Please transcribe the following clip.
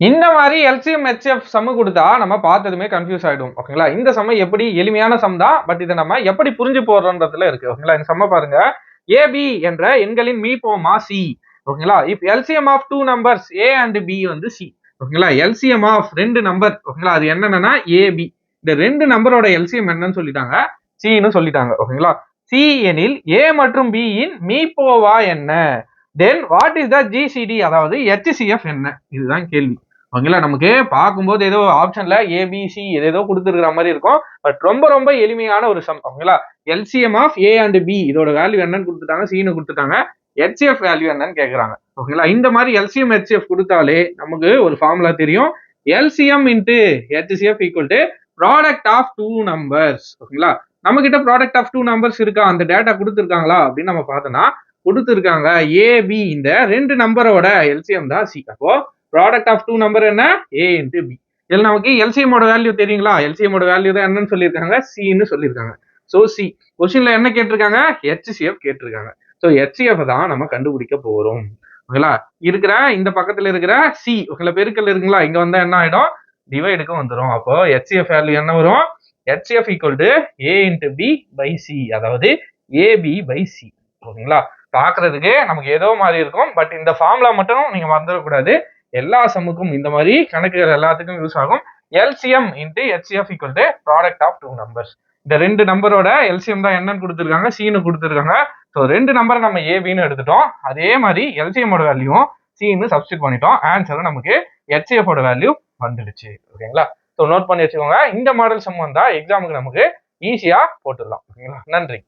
இந்த மாதிரி LCM HF some கொடுத்தா நம்ம பார்த்ததுமே கன்ஃபியூஸ் ஆயிடும். ஓகேங்களா? இந்த சம் எப்படி எளிமையான சம் தான், பட் இதை நம்ம எப்படி புரிஞ்சு போடுறோன்றதுல இருக்கு. ஓகேங்களா? இந்த சம்ம பாருங்க. ஏபி என்ற எண்களின் மீப்போமா சி. ஓகேங்களா? If LCM of two numbers A and B வந்து சி. ஓகேங்களா? எல்சிஎம் ஆஃப் ரெண்டு நம்பர். ஓகேங்களா? அது என்னன்னா ஏபி. இந்த ரெண்டு நம்பரோட எல்சிஎம் என்னன்னு சொல்லிட்டாங்க, சின்னு சொல்லிட்டாங்க. ஓகேங்களா? சி எனில் ஏ மற்றும் பி இன் மீப்போவா என்ன, then what is the GCD, அதாவது ஹெச்சிஎஃப் என்ன, இதுதான் கேள்வி. ஓகேங்களா? நமக்கு பார்க்கும்போது ஏதோ ஆப்ஷன்ல ஏபிசி ஏதோ கொடுத்துருக்கிற மாதிரி இருக்கும், பட் ரொம்ப ரொம்ப எளிமையான ஒரு சம். ஓகேங்களா? LCM of A and B, இதோட வேல்யூ என்னன்னு கொடுத்துட்டாங்க, சின்னு கொடுத்துட்டாங்க, ஹெச்எஃப் வேல்யூ என்னன்னு கேட்கறாங்க. ஓகேங்களா? இந்த மாதிரி எல்சிஎம் ஹெச்எஃப் கொடுத்தாலே நமக்கு ஒரு ஃபார்முலா தெரியும். LCM into HCF equal to product of two numbers. ஓகேங்களா? நம்ம கிட்ட ப்ராடக்ட் ஆஃப் டூ நம்பர்ஸ் இருக்கா, அந்த டேட்டா கொடுத்துருக்காங்களா அப்படின்னு நம்ம பார்த்தோம்னா கொடுத்துருக்காங்க. ஏபி இந்த ரெண்டு நம்பரோட எல்சிஎம் தான் சி. அப்போ ப்ராடக்ட் ஆஃப் டூ நம்பர் என்ன, ஏ இன்டு பி. இதில் நமக்கு எல்சிஎமோட வேல்யூ தெரியுங்களா, எல்சிஎமோட வேல்யூ தான் என்னன்னு சொல்லியிருக்காங்க, சின்னு சொல்லியிருக்காங்க. So C. கொஸ்டின்ல என்ன கேட்டிருக்காங்க, ஹெச்சிஎஃப் கேட்டிருக்காங்க. ஸோ ஹெச்சிஎஃப் தான் நம்ம கண்டுபிடிக்க போறோம். ஓகேங்களா? இருக்கிற இந்த பக்கத்துல இருக்கிற சி, ஓகேங்களா, பெருக்கல் இருக்குங்களா, இங்க வந்தா என்ன ஆயிடும், டிவைடுக்கு வந்துடும். அப்போ ஹெச்சிஎஃப் வேல்யூ என்ன வரும், HCF equal to A into B by C, அதாவது ஏபி பை சி. ஓகேங்களா? பாக்குறதுக்கு நமக்கு ஏதோ மாதிரி இருக்கும், பட் இந்த ஃபார்முலா மட்டும் நீங்க மறந்துடக்கூடாது. எல்லா சம்முக்கும் இந்த மாதிரி கணக்குகள் எல்லாத்துக்கும் யூஸ் ஆகும். LCM into HCF equal to product of two numbers. இந்த ரெண்டு நம்பரோட எல்சிஎம் தான் என்னன்னு கொடுத்துருக்காங்க, சின்னு கொடுத்துருக்காங்க. ஸோ ரெண்டு நம்பரை நம்ம ஏபின்னு எடுத்துட்டோம், அதே மாதிரி எல்சிஎமோட வேல்யூ சின்னு சப்ஸ்டிட் பண்ணிட்டோம். ஆன்சரும் நமக்கு ஹெச்சிஎஃப் ஓட வேல்யூ வந்துடுச்சு. ஓகேங்களா? ஸோ நோட் பண்ணி வச்சுக்கோங்க. இந்த மாடல் சம் வந்தா எக்ஸாமுக்கு நமக்கு ஈஸியா போட்டுடலாம். ஓகேங்களா? நன்றி.